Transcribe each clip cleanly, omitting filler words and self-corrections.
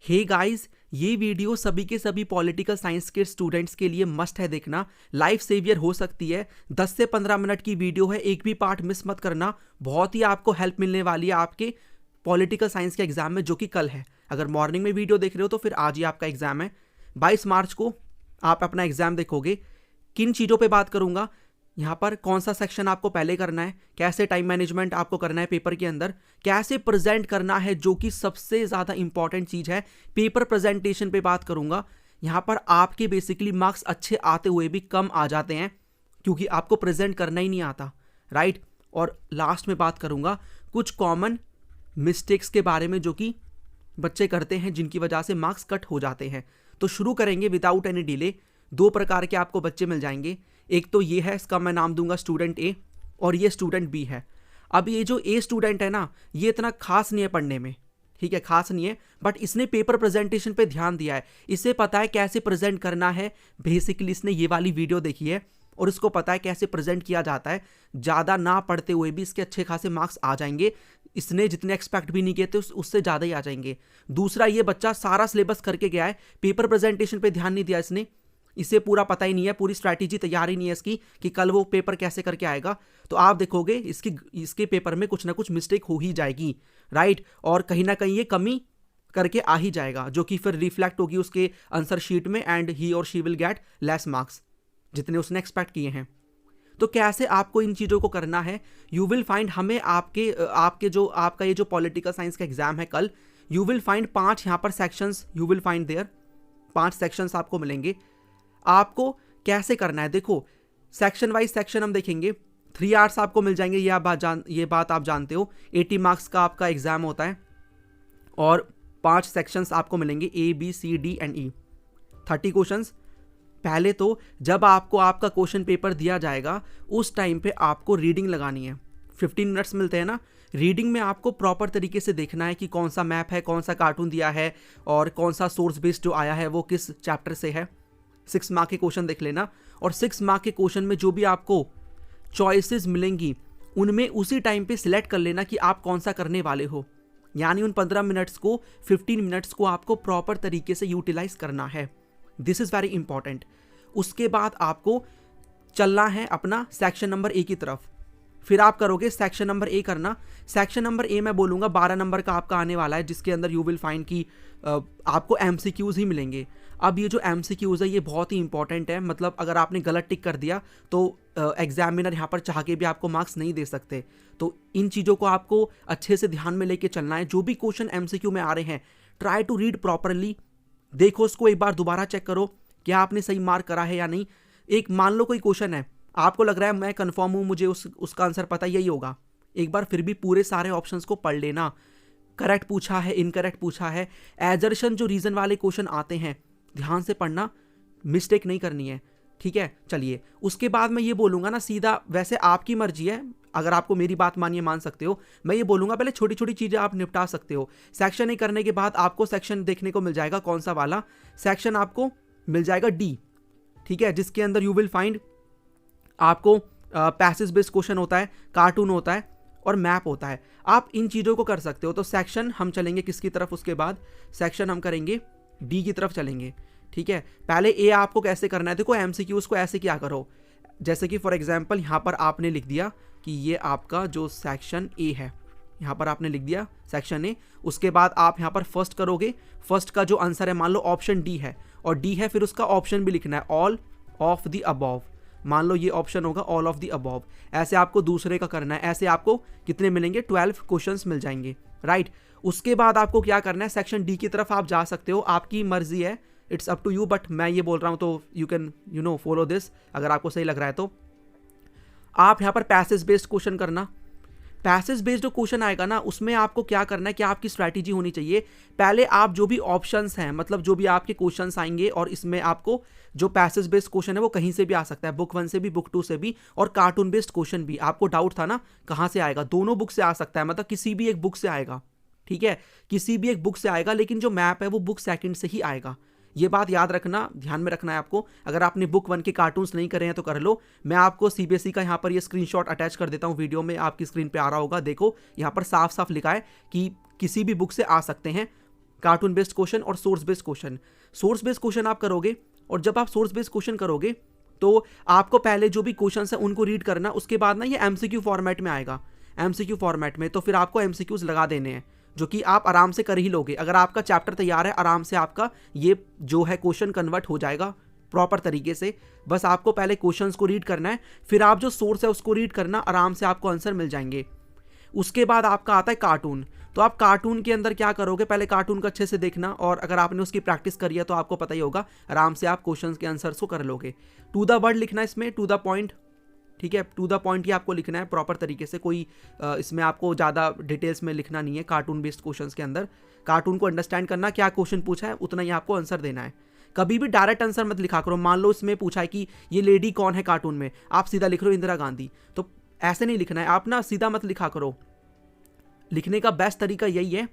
Hey guys, ये video सभी के सभी पॉलिटिकल साइंस के स्टूडेंट्स के लिए मस्ट है देखना। लाइफ सेवियर हो सकती है। 10 से 15 मिनट की वीडियो है, एक भी पार्ट मिस मत करना। बहुत ही आपको हेल्प मिलने वाली है आपके पॉलिटिकल साइंस के एग्जाम में, जो कि कल है। अगर मॉर्निंग में वीडियो देख रहे हो तो फिर आज ही आपका एग्जाम है। 22 मार्च को आप अपना एग्जाम देखोगे। किन चीज़ों पे बात करूंगा यहाँ पर, कौन सा सेक्शन आपको पहले करना है, कैसे टाइम मैनेजमेंट आपको करना है पेपर के अंदर, कैसे प्रेजेंट करना है, जो कि सबसे ज़्यादा इंपॉर्टेंट चीज़ है। पेपर प्रेजेंटेशन पे बात करूंगा। यहाँ पर आपके बेसिकली मार्क्स अच्छे आते हुए भी कम आ जाते हैं क्योंकि आपको प्रेजेंट करना ही नहीं आता, राइट। और लास्ट में बात करूंगा कुछ कॉमन मिस्टेक्स के बारे में जो कि बच्चे करते हैं, जिनकी वजह से मार्क्स कट हो जाते हैं। तो शुरू करेंगे विदाउट एनी डिले। 2 प्रकार के आपको बच्चे मिल जाएंगे। एक तो ये है, इसका मैं नाम दूंगा स्टूडेंट ए, और ये स्टूडेंट बी है। अब ये जो ए स्टूडेंट है ना, ये इतना खास नहीं है पढ़ने में, ठीक है, खास नहीं है, बट इसने पेपर प्रेजेंटेशन पे ध्यान दिया है। इसे पता है कैसे प्रेजेंट करना है। बेसिकली इसने ये वाली वीडियो देखी है और इसको पता है कैसे प्रेजेंट किया जाता है। ज़्यादा ना पढ़ते हुए भी इसके अच्छे खासे मार्क्स आ जाएंगे। इसने जितने एक्सपेक्ट भी नहीं किए थे उससे ज़्यादा ही आ जाएंगे। दूसरा, ये बच्चा सारा सिलेबस करके गया है, पेपर प्रेजेंटेशन पे ध्यान नहीं दिया इसने। इसे पूरा पता ही नहीं है, पूरी स्ट्रैटेजी तैयार ही नहीं है इसकी कि कल वो पेपर कैसे करके आएगा। तो आप देखोगे इसके पेपर में कुछ ना कुछ मिस्टेक हो ही जाएगी, राइट। और कहीं ना कहीं ये कमी करके आ ही जाएगा, जो कि फिर रिफ्लेक्ट होगी उसके आंसर शीट में, एंड ही और she will get less marks जितने उसने एक्सपेक्ट किए हैं। तो कैसे आपको इन चीज़ों को करना है, यू विल फाइंड हमें आपका ये जो पॉलिटिकल साइंस का एग्जाम है कल, यू विल फाइंड 5 यहाँ पर sections, you will find there 5 sections आपको मिलेंगे। आपको कैसे करना है, देखो सेक्शन वाइज सेक्शन हम देखेंगे। 3 आवर्स आपको मिल जाएंगे, ये बात आप जानते हो। 80 मार्क्स का आपका एग्जाम होता है और 5 सेक्शंस आपको मिलेंगे, A B C D and E। 30 questions. पहले तो जब आपको आपका क्वेश्चन पेपर दिया जाएगा उस टाइम पे आपको रीडिंग लगानी है। 15 मिनट्स मिलते हैं ना। रीडिंग में आपको प्रॉपर तरीके से देखना है कि कौन सा मैप है, कौन सा कार्टून दिया है और कौन सा सोर्स बेस्ड जो आया है वो किस चैप्टर से है। 6 मार्क के क्वेश्चन देख लेना, और 6 मार्क के क्वेश्चन में जो भी आपको चॉइसेस मिलेंगी उनमें उसी टाइम पे सिलेक्ट कर लेना कि आप कौन सा करने वाले हो। यानी उन 15 मिनट्स को, 15 मिनट्स को आपको प्रॉपर तरीके से यूटिलाइज करना है। This is very important. उसके बाद आपको चलना है अपना सेक्शन नंबर ए की तरफ। फिर आप करोगे सेक्शन नंबर ए करना। सेक्शन नंबर ए मैं बोलूँगा 12 नंबर का आपका आने वाला है, जिसके अंदर यू विल फाइंड कि आपको MCQs ही मिलेंगे। अब ये जो MCQs है ये बहुत ही इंपॉर्टेंट है। मतलब अगर आपने गलत टिक कर दिया तो एग्जामिनर यहाँ पर चाह के भी आपको मार्क्स नहीं दे सकते। तो इन चीज़ों को आपको अच्छे से ध्यान में लेके चलना है। जो भी क्वेश्चन MCQ में आ रहे हैं, ट्राई टू रीड प्रॉपरली। देखो उसको एक बार दोबारा चेक करो क्या आपने सही मार्क करा है या नहीं। एक मान लो कोई क्वेश्चन है, आपको लग रहा है मैं कंफर्म हूँ, मुझे उसका आंसर पता यही होगा, एक बार फिर भी पूरे सारे ऑप्शंस को पढ़ लेना। करेक्ट पूछा है, इनकरेक्ट पूछा है, एजर्शन जो रीजन वाले क्वेश्चन आते हैं ध्यान से पढ़ना, मिस्टेक नहीं करनी है, ठीक है। चलिए उसके बाद मैं ये बोलूँगा ना सीधा, वैसे आपकी मर्जी है, अगर आपको मेरी बात मानिए मान सकते हो। मैं ये बोलूँगा पहले छोटी छोटी चीज़ें आप निपटा सकते हो। सेक्शन ए करने के बाद आपको सेक्शन देखने को मिल जाएगा, कौन सा वाला सेक्शन आपको मिल जाएगा, D, ठीक है, जिसके अंदर यू विल फाइंड आपको पैसेज बेस्ड क्वेश्चन होता है, कार्टून होता है और मैप होता है। आप इन चीज़ों को कर सकते हो। तो सेक्शन हम चलेंगे किसकी तरफ, उसके बाद सेक्शन हम करेंगे D की तरफ चलेंगे, ठीक है। पहले ए आपको कैसे करना है, देखो MCQs को ऐसे क्या करो, जैसे कि फॉर एग्जांपल यहाँ पर आपने लिख दिया कि ये आपका जो सेक्शन ए है, यहाँ पर आपने लिख दिया सेक्शन ए। उसके बाद आप यहाँ पर फर्स्ट करोगे, फर्स्ट का जो आंसर है मान लो ऑप्शन D है, और D है फिर उसका ऑप्शन भी लिखना है, ऑल ऑफ द अबव। मान लो ये ऑप्शन होगा ऑल ऑफ द अबव। ऐसे आपको दूसरे का करना है। ऐसे आपको कितने मिलेंगे, 12 क्वेश्चंस मिल जाएंगे, राइट। उसके बाद आपको क्या करना है, सेक्शन D की तरफ आप जा सकते हो, आपकी मर्जी है, it's up to you, but मैं ये बोल रहा हूँ तो यू कैन फॉलो दिस अगर आपको सही लग रहा है तो। आप यहाँ पर पैसेज बेस्ड क्वेश्चन करना। पैसेज बेस्ड जो क्वेश्चन आएगा ना, उसमें आपको क्या करना है, क्या आपकी स्ट्रैटेजी होनी चाहिए। पहले आप जो भी ऑप्शंस हैं, मतलब जो भी आपके क्वेश्चंस आएंगे, और इसमें आपको जो पैसेज बेस्ड क्वेश्चन है वो कहीं से भी आ सकता है, बुक 1 से भी, बुक 2 से भी, और कार्टून बेस्ड क्वेश्चन भी। आपको डाउट था ना कहाँ से आएगा, दोनों बुक से आ सकता है, मतलब किसी भी एक बुक से आएगा, ठीक है, किसी भी एक बुक से आएगा, लेकिन जो मैप है वो बुक 2 से ही आएगा। ये बात याद रखना, ध्यान में रखना है आपको। अगर आपने बुक 1 के कार्टून्स नहीं करे हैं तो कर लो। मैं आपको CBSE का यहाँ पर ये स्क्रीनशॉट अटैच कर देता हूँ वीडियो में, आपकी स्क्रीन पे आ रहा होगा, देखो यहाँ पर साफ साफ लिखा है कि किसी भी बुक से आ सकते हैं। कार्टून बेस्ड क्वेश्चन और source based question. Source based question आप करोगे, और जब आप सोर्स बेस्ड क्वेश्चन करोगे तो आपको पहले जो भी क्वेश्चन है उनको रीड करना, उसके बाद ना ये एमसीक्यू फॉर्मेट में आएगा। एमसीक्यू फॉर्मेट में तो फिर आपको एमसीक्यूज लगा देने हैं, जो कि आप आराम से कर ही लोगे। अगर आपका चैप्टर तैयार है, आराम से आपका ये जो है क्वेश्चन कन्वर्ट हो जाएगा प्रॉपर तरीके से। बस आपको पहले क्वेश्चंस को रीड करना है, फिर आप जो सोर्स है उसको रीड करना, आराम से आपको आंसर मिल जाएंगे। उसके बाद आपका आता है कार्टून। तो आप कार्टून के अंदर क्या करोगे, पहले कार्टून को अच्छे से देखना, और अगर आपने उसकी प्रैक्टिस करी है तो आपको पता ही होगा, आराम से आप क्वेश्चंस के आंसर्स को कर लोगे। टू द वर्ड लिखना है इसमें, टू द पॉइंट, ठीक है, टू द पॉइंट ही आपको लिखना है प्रॉपर तरीके से। कोई इसमें आपको ज़्यादा डिटेल्स में लिखना नहीं है कार्टून बेस्ड क्वेश्चंस के अंदर। कार्टून को अंडरस्टैंड करना, क्या क्वेश्चन पूछा है उतना ही आपको आंसर देना है। कभी भी डायरेक्ट आंसर मत लिखा करो। मान लो इसमें पूछा है कि ये लेडी कौन है कार्टून में, आप सीधा लिख रहे हो इंदिरा गांधी, तो ऐसे नहीं लिखना है। आप ना सीधा मत लिखा करो। लिखने का बेस्ट तरीका यही है,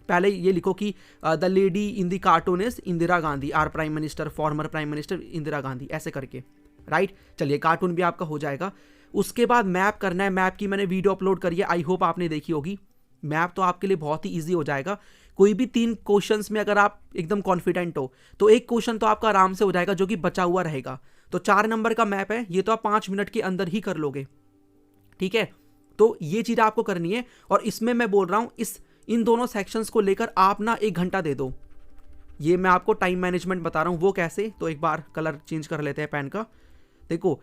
पहले ये लिखो कि the lady in the cartoon is Indira Gandhi, our prime minister, former prime minister Indira Gandhi, ऐसे करके, राइट। चलिए, कार्टून भी आपका हो जाएगा। उसके बाद मैप करना है। मैप की मैंने वीडियो अपलोड करी है, आई होप आपने देखी होगी। मैप तो आपके लिए बहुत ही ईजी हो जाएगा। कोई भी 3 क्वेश्चंस में अगर आप एकदम कॉन्फिडेंट हो तो एक क्वेश्चन तो आपका आराम से हो जाएगा, जो कि बचा हुआ रहेगा। तो 4 नंबर का मैप है, ये तो आप 5 मिनट के अंदर ही कर लोगे, ठीक है। तो ये चीज़ आपको करनी है, और इसमें मैं बोल रहा हूँ इन दोनों सेक्शंस को लेकर आप ना 1 घंटा दे दो। ये मैं आपको टाइम मैनेजमेंट बता रहा हूँ, वो कैसे, तो एक बार कलर चेंज कर लेते हैं पेन का। देखो,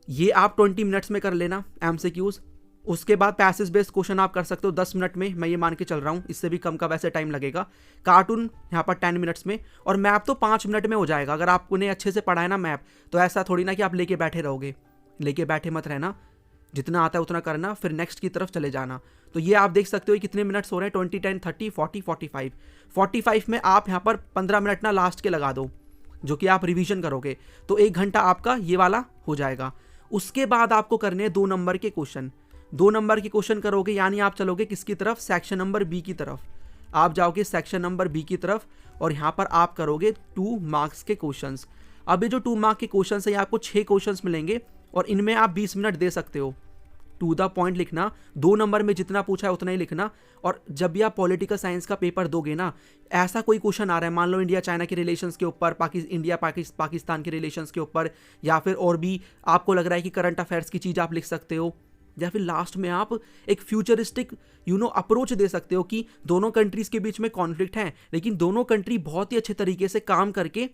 ये आप 20 मिनट्स में कर लेना एमसीक्यूज। उसके बाद पैसेज बेस्ड क्वेश्चन आप कर सकते हो 10 मिनट में, मैं ये मान के चल रहा हूँ, इससे भी कम का वैसे टाइम लगेगा। कार्टून यहाँ पर 10 मिनट्स में, और मैप तो 5 मिनट में हो जाएगा। अगर आपने अच्छे से पढ़ा है ना मैप, तो ऐसा थोड़ी ना कि आप लेके बैठे रहोगे, लेके बैठे मत रहना। जितना आता है उतना करना, फिर नेक्स्ट की तरफ चले जाना। तो ये आप देख सकते हो कितने मिनट्स हो रहे हैं, 20, 10, 30, 40, 45। 45 में आप यहाँ पर 15 मिनट ना लास्ट के लगा दो, जो कि आप रिवीजन करोगे, तो 1 घंटा आपका ये वाला हो जाएगा। उसके बाद आपको करने हैं 2 नंबर के क्वेश्चन। 2 नंबर के क्वेश्चन करोगे, यानी आप चलोगे किसकी तरफ, सेक्शन नंबर बी की तरफ। आप जाओगे सेक्शन नंबर बी की तरफ, और यहाँ पर आप करोगे 2 मार्क्स के क्वेश्चंस। अब ये जो 2 मार्क के क्वेश्चंस है, आपको 6 क्वेश्चंस मिलेंगे, और इनमें आप 20 मिनट दे सकते हो। टू द पॉइंट लिखना, 2 नंबर में जितना पूछा है उतना ही लिखना। और जब भी आप पॉलिटिकल साइंस का पेपर दोगे ना, ऐसा कोई क्वेश्चन आ रहा है, मान लो इंडिया चाइना के रिलेशंस के ऊपर, इंडिया पाकिस्तान के रिलेशंस के ऊपर, या फिर और भी आपको लग रहा है कि करंट अफेयर्स की चीज़ आप लिख सकते हो, या फिर लास्ट में आप एक फ्यूचरिस्टिक अप्रोच दे सकते हो कि दोनों कंट्रीज के बीच में कॉन्फ्लिक्ट है, लेकिन दोनों कंट्री बहुत ही अच्छे तरीके से काम करके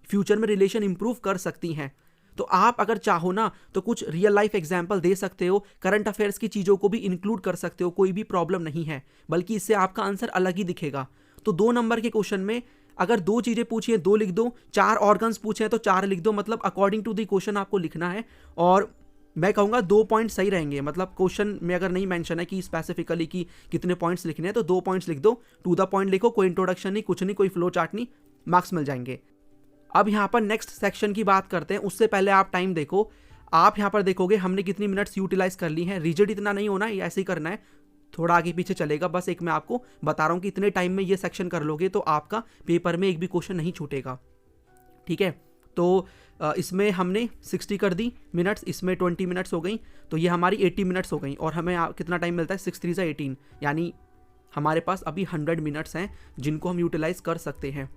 फ्यूचर में रिलेशन इंप्रूव कर सकती हैं। तो आप अगर चाहो ना तो कुछ रियल लाइफ एग्जाम्पल दे सकते हो, करंट अफेयर्स की चीज़ों को भी इंक्लूड कर सकते हो, कोई भी प्रॉब्लम नहीं है, बल्कि इससे आपका आंसर अलग ही दिखेगा। तो 2 नंबर के क्वेश्चन में अगर 2 चीज़ें पूछी है 2 लिख दो, 4 ऑर्गन्स पूछे हैं तो 4 लिख दो, मतलब अकॉर्डिंग टू द क्वेश्चन आपको लिखना है। और मैं कहूँगा 2 पॉइंट सही रहेंगे, मतलब क्वेश्चन में अगर नहीं मेंशन है कि स्पेसिफिकली कि कितने पॉइंट्स लिखने हैं, तो 2 पॉइंट्स लिख दो, टू द पॉइंट लिखो, कोई इंट्रोडक्शन नहीं, कुछ नहीं, कोई फ्लो चार्ट नहीं, मार्क्स मिल जाएंगे। अब यहाँ पर नेक्स्ट सेक्शन की बात करते हैं। उससे पहले आप टाइम देखो, आप यहाँ पर देखोगे हमने कितनी मिनट्स यूटिलाइज कर ली हैं। रिजिड इतना नहीं होना, ऐसे ही करना है, थोड़ा आगे पीछे चलेगा। बस एक मैं आपको बता रहा हूँ कि इतने टाइम में ये सेक्शन कर लोगे तो आपका पेपर में एक भी क्वेश्चन नहीं छूटेगा, ठीक है। तो इसमें हमने 60 कर दी मिनट्स, इसमें 20 मिनट्स हो गई, तो ये हमारी 80 मिनट्स हो गई। और हमें कितना टाइम मिलता है, 6 3 = 18, यानी हमारे पास अभी 100 मिनट्स हैं जिनको हम यूटिलाइज कर सकते हैं।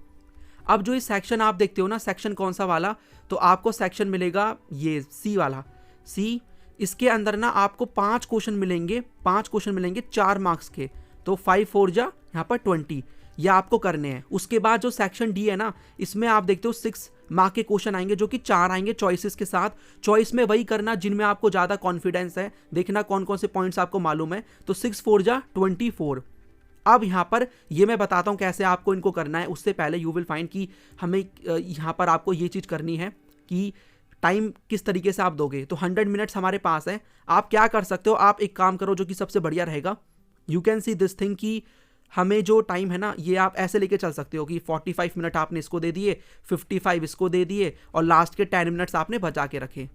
अब जो इस सेक्शन आप देखते हो ना, सेक्शन कौन सा वाला, तो आपको सेक्शन मिलेगा ये सी वाला, सी। इसके अंदर ना आपको 5 क्वेश्चन मिलेंगे, 5 क्वेश्चन मिलेंगे 4 मार्क्स के, तो 5 4 जा यहाँ पर 20, ये आपको करने हैं। उसके बाद जो सेक्शन डी है ना, इसमें आप देखते हो 6 मार्क के क्वेश्चन आएंगे, जो कि 4 आएंगे चॉइसेस के साथ। चॉइस में वही करना जिनमें आपको ज़्यादा कॉन्फिडेंस है, देखना कौन कौन से पॉइंट्स आपको मालूम है। तो 6 4 जा 24। अब यहाँ पर ये मैं बताता हूँ कैसे आपको इनको करना है। उससे पहले यू विल फाइंड कि हमें यहाँ पर आपको ये चीज़ करनी है कि टाइम किस तरीके से आप दोगे। तो 100 मिनट्स हमारे पास है। आप क्या कर सकते हो, आप एक काम करो जो कि सबसे बढ़िया रहेगा, you can see this thing कि हमें जो टाइम है ना, ये आप ऐसे लेके चल सकते हो कि 45 मिनट आपने इसको दे दिए, 55 इसको दे दिए, और लास्ट के 10 मिनट्स आपने बचा के रखे।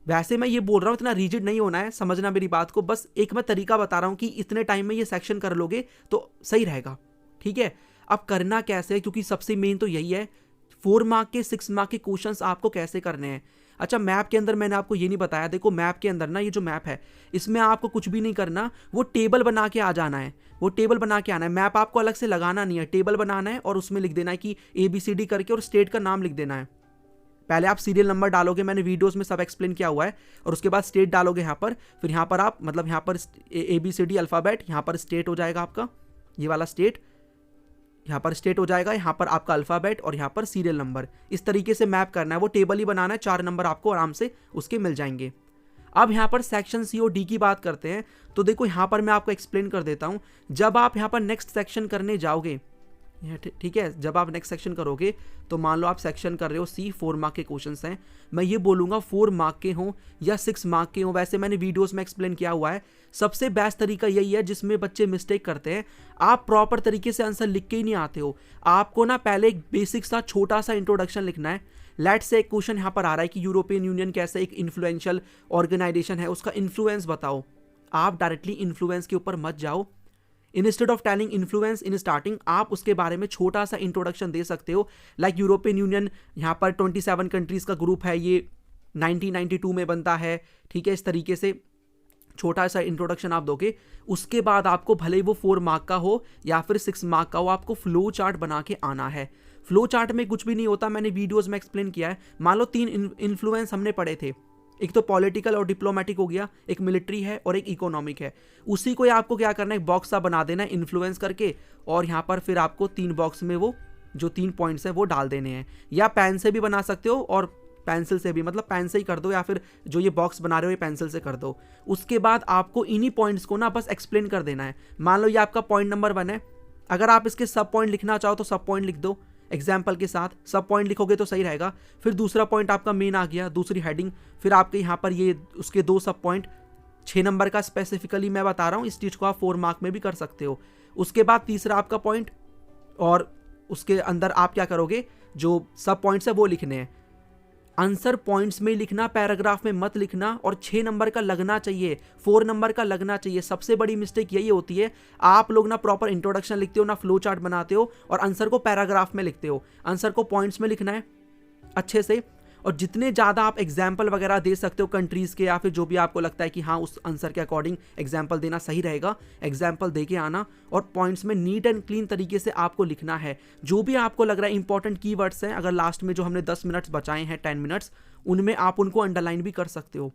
वैसे मैं ये बोल रहा हूँ इतना रिजिड नहीं होना है, समझना मेरी बात को, बस एक मैं तरीका बता रहा हूँ कि इतने टाइम में ये सेक्शन कर लोगे तो सही रहेगा, ठीक है। अब करना कैसे है, क्योंकि सबसे मेन तो यही है, 4 मार्क के 6 मार्क के क्वेश्चंस आपको कैसे करने हैं। अच्छा, मैप के अंदर मैंने आपको ये नहीं बताया, देखो मैप के अंदर ना, ये जो मैप है इसमें आपको कुछ भी नहीं करना, वो टेबल बना के आ जाना है, वो टेबल बना के आना है। मैप आपको अलग से लगाना नहीं है, टेबल बनाना है और उसमें लिख देना है कि ABCD करके, और स्टेट का नाम लिख देना है। पहले आप सीरियल नंबर डालोगे, मैंने वीडियोस में सब एक्सप्लेन किया हुआ है, और उसके बाद स्टेट डालोगे यहाँ पर, फिर यहाँ पर आप मतलब यहाँ पर ABCD अल्फ़ाबेट, यहाँ पर स्टेट हो जाएगा आपका, ये वाला स्टेट, यहाँ पर स्टेट हो जाएगा, यहाँ पर आपका अल्फ़ाबेट और यहाँ पर सीरियल नंबर। इस तरीके से मैप करना है, वो टेबल ही बनाना है, 4 नंबर आपको आराम से उसके मिल जाएंगे। अब यहाँ पर सेक्शन C और D की बात करते हैं, तो देखो यहाँ पर मैं आपको एक्सप्लेन कर देता हूँ। जब आप यहाँ पर नेक्स्ट सेक्शन करने जाओगे, ठीक है, जब आप नेक्स्ट सेक्शन करोगे तो मान लो आप सेक्शन कर रहे हो C, 4 मार्क के क्वेश्चंस हैं, मैं ये बोलूँगा 4 मार्क के हों या 6 मार्क के हों, वैसे मैंने वीडियोस में एक्सप्लेन किया हुआ है। सबसे बेस्ट तरीका यही है जिसमें बच्चे मिस्टेक करते हैं, आप प्रॉपर तरीके से आंसर लिख के ही नहीं आते हो। आपको ना पहले एक बेसिक सा छोटा सा इंट्रोडक्शन लिखना है। लेट्स से एक क्वेश्चन यहाँ पर आ रहा है कि यूरोपियन यूनियन कैसे एक इन्फ्लुएंशियल ऑर्गेनाइजेशन है, उसका इन्फ्लुएंस बताओ। आप डायरेक्टली इन्फ्लुएंस के ऊपर मत जाओ। Instead of telling influence in starting, आप उसके बारे में छोटा सा इंट्रोडक्शन दे सकते हो। लाइक यूरोपियन यूनियन यहाँ पर 27 कंट्रीज का ग्रुप है, ये 1992 में बनता है, ठीक है। इस तरीके से छोटा सा इंट्रोडक्शन आप दोगे। उसके बाद आपको भले ही वो 4 मार्क का हो या फिर 6 मार्क का हो, आपको फ्लो चार्ट बना के आना है। फ्लो चार्ट में कुछ भी नहीं होता, मैंने वीडियोस में एक्सप्लेन किया है। मान लो 3 इन्फ्लुएंस हमने पढ़े थे, एक तो पॉलिटिकल और डिप्लोमेटिक हो गया, एक मिलिट्री है और एक इकोनॉमिक है। उसी को आपको क्या करना है, एक बॉक्स सा बना देना है इन्फ्लुएंस करके, और यहाँ पर फिर आपको 3 बॉक्स में वो जो 3 पॉइंट्स है वो डाल देने हैं। या पेन से भी बना सकते हो और पेंसिल से भी, मतलब पेन से ही कर दो, या फिर जो ये बॉक्स बना रहे हो ये पेंसिल से कर दो। उसके बाद आपको इन्हीं पॉइंट्स को ना बस एक्सप्लेन कर देना है। मान लो ये आपका पॉइंट नंबर 1 है, अगर आप इसके सब पॉइंट लिखना चाहो तो सब पॉइंट लिख दो, एग्जाम्पल के साथ सब पॉइंट लिखोगे तो सही रहेगा। फिर दूसरा पॉइंट आपका मेन आ गया, दूसरी हेडिंग, फिर आपके यहाँ पर ये उसके 2 सब पॉइंट, 6 नंबर का स्पेसिफिकली मैं बता रहा हूँ, इस चीज़ को आप 4 मार्क में भी कर सकते हो। उसके बाद तीसरा आपका पॉइंट, और उसके अंदर आप क्या करोगे, जो सब पॉइंट्स है वो लिखने हैं। आंसर पॉइंट्स में लिखना, पैराग्राफ में मत लिखना, और 6 नंबर का लगना चाहिए, 4 नंबर का लगना चाहिए। सबसे बड़ी मिस्टेक यही होती है, आप लोग ना प्रॉपर इंट्रोडक्शन लिखते हो, ना फ्लो चार्ट बनाते हो, और आंसर को पैराग्राफ में लिखते हो। आंसर को पॉइंट्स में लिखना है अच्छे से, और जितने ज़्यादा आप एग्जाम्पल वगैरह दे सकते हो कंट्रीज़ के, या फिर जो भी आपको लगता है कि हाँ उस आंसर के अकॉर्डिंग एग्जाम्पल देना सही रहेगा, एग्जाम्पल दे के आना। और पॉइंट्स में नीट एंड क्लीन तरीके से आपको लिखना है। जो भी आपको लग रहा है इंपॉर्टेंट कीवर्ड्स हैं, अगर लास्ट में जो हमने 10 मिनट्स बचाए हैं, 10 मिनट्स, उनमें आप उनको अंडरलाइन भी कर सकते हो।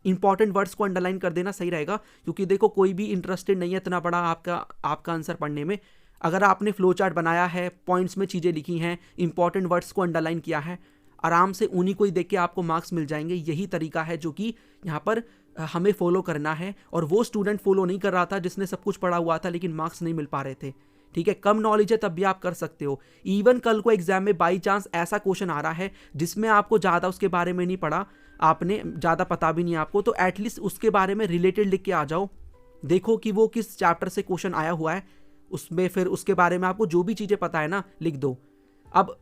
इंपॉर्टेंट वर्ड्स को अंडरलाइन कर देना सही रहेगा, क्योंकि देखो कोई भी इंटरेस्टेड नहीं है इतना बड़ा आपका आंसर पढ़ने में। अगर आपने फ्लो चार्ट बनाया है, पॉइंट्स में चीज़ें लिखी हैं, इंपॉर्टेंट वर्ड्स को अंडरलाइन किया है, आराम से उन्हीं को ही देख के आपको मार्क्स मिल जाएंगे। यही तरीका है जो कि यहाँ पर हमें फॉलो करना है, और वो स्टूडेंट फॉलो नहीं कर रहा था जिसने सब कुछ पढ़ा हुआ था लेकिन मार्क्स नहीं मिल पा रहे थे, ठीक है। कम नॉलेज है तब भी आप कर सकते हो। इवन कल को एग्जाम में बाई चांस ऐसा क्वेश्चन आ रहा है जिसमें आपको ज़्यादा उसके बारे में नहीं पढ़ा, आपने ज़्यादा पता भी नहीं आपको, तो एटलीस्ट उसके बारे में रिलेटेड लिख के आ जाओ। देखो कि वो किस चैप्टर से क्वेश्चन आया हुआ है, उसमें फिर उसके बारे में आपको जो भी चीज़ें पता है ना लिख दो। अब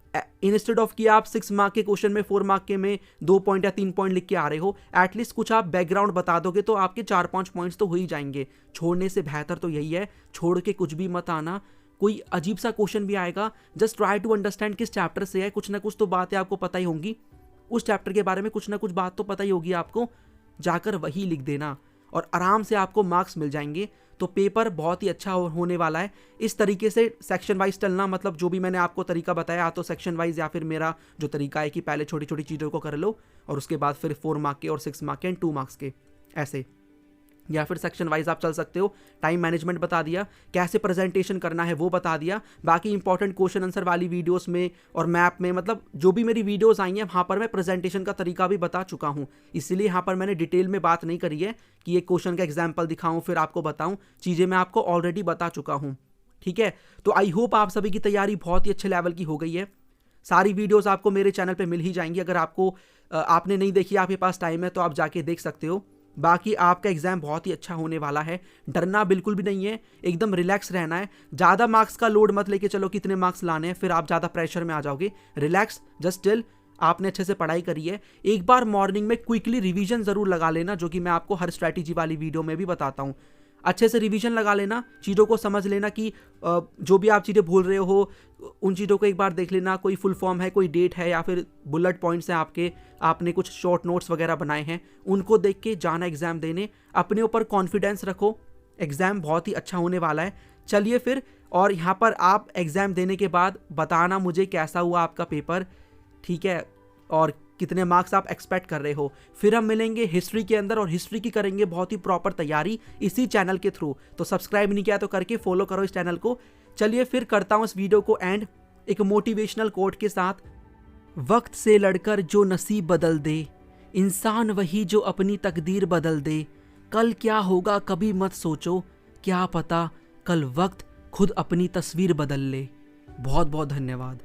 इंस्टेड ऑफ कि आप 6 मार्क के क्वेश्चन में 4 मार्क के में 2 पॉइंट या 3 पॉइंट लिख के आ रहे हो, एटलीस्ट कुछ आप बैकग्राउंड बता दोगे तो आपके 4-5 पॉइंट्स तो हो ही जाएंगे। छोड़ने से बेहतर तो यही है, छोड़ के कुछ भी मत आना। कोई अजीब सा क्वेश्चन भी आएगा, जस्ट ट्राई टू अंडरस्टैंड किस चैप्टर से है, कुछ ना कुछ तो बातें आपको पता ही होंगी, उस चैप्टर के बारे में कुछ ना कुछ बात तो पता ही होगी आपको, जाकर वही लिख देना और आराम से आपको मार्क्स मिल जाएंगे। तो पेपर बहुत ही अच्छा होने वाला है। इस तरीके से सेक्शन वाइज चलना, मतलब जो भी मैंने आपको तरीका बताया, तो सेक्शन वाइज या फिर मेरा जो तरीका है कि पहले छोटी छोटी चीज़ों को कर लो और उसके बाद फिर 4 मार्क के और 6 मार्क के एंड 2 मार्क्स के, ऐसे, या फिर सेक्शन वाइज आप चल सकते हो। टाइम मैनेजमेंट बता दिया, कैसे प्रेजेंटेशन करना है वो बता दिया। बाकी इंपॉर्टेंट क्वेश्चन आंसर वाली वीडियोस में और मैप में, मतलब जो भी मेरी वीडियोस आई हैं वहाँ पर मैं प्रेजेंटेशन का तरीका भी बता चुका हूँ, इसीलिए यहाँ पर मैंने डिटेल में बात नहीं करी है कि एक क्वेश्चन का एग्जाम्पल दिखाऊँ फिर आपको बताऊँ। चीज़ें मैं आपको ऑलरेडी बता चुका हूँ, ठीक है। तो आई होप आप सभी की तैयारी बहुत ही अच्छे लेवल की हो गई है। सारी वीडियोस आपको मेरे चैनल पे मिल ही जाएंगी। अगर आपने नहीं देखी, आपके पास टाइम है तो आप जाके देख सकते हो। बाकी आपका एग्जाम बहुत ही अच्छा होने वाला है, डरना बिल्कुल भी नहीं है, एकदम रिलैक्स रहना है। ज़्यादा मार्क्स का लोड मत लेके चलो कितने मार्क्स लाने हैं, फिर आप ज़्यादा प्रेशर में आ जाओगे। Relax, just chill. आपने अच्छे से पढ़ाई करी है, एक बार मॉर्निंग में क्विकली रिवीजन ज़रूर लगा लेना, जो कि मैं आपको हर स्ट्रैटेजी वाली वीडियो में भी बताता हूँ। अच्छे से रिवीजन लगा लेना, चीज़ों को समझ लेना कि जो भी आप चीज़ें भूल रहे हो उन चीज़ों को एक बार देख लेना, कोई फुल फॉर्म है, कोई डेट है, या फिर बुलेट पॉइंट्स हैं आपने कुछ शॉर्ट नोट्स वगैरह बनाए हैं, उनको देख के जाना एग्ज़ाम देने। अपने ऊपर कॉन्फिडेंस रखो, एग्ज़ाम बहुत ही अच्छा होने वाला है। चलिए फिर, और यहाँ पर आप एग्ज़ाम देने के बाद बताना मुझे कैसा हुआ आपका पेपर, ठीक है, और कितने मार्क्स आप एक्सपेक्ट कर रहे हो। फिर हम मिलेंगे हिस्ट्री के अंदर, और हिस्ट्री की करेंगे बहुत ही प्रॉपर तैयारी इसी चैनल के थ्रू। तो सब्सक्राइब नहीं किया तो करके फॉलो करो इस चैनल को। चलिए फिर करता हूँ इस वीडियो को एंड एक मोटिवेशनल कोट के साथ। वक्त से लड़कर जो नसीब बदल दे, इंसान वही जो अपनी तकदीर बदल दे। कल क्या होगा कभी मत सोचो, क्या पता कल वक्त खुद अपनी तस्वीर बदल ले। बहुत बहुत धन्यवाद।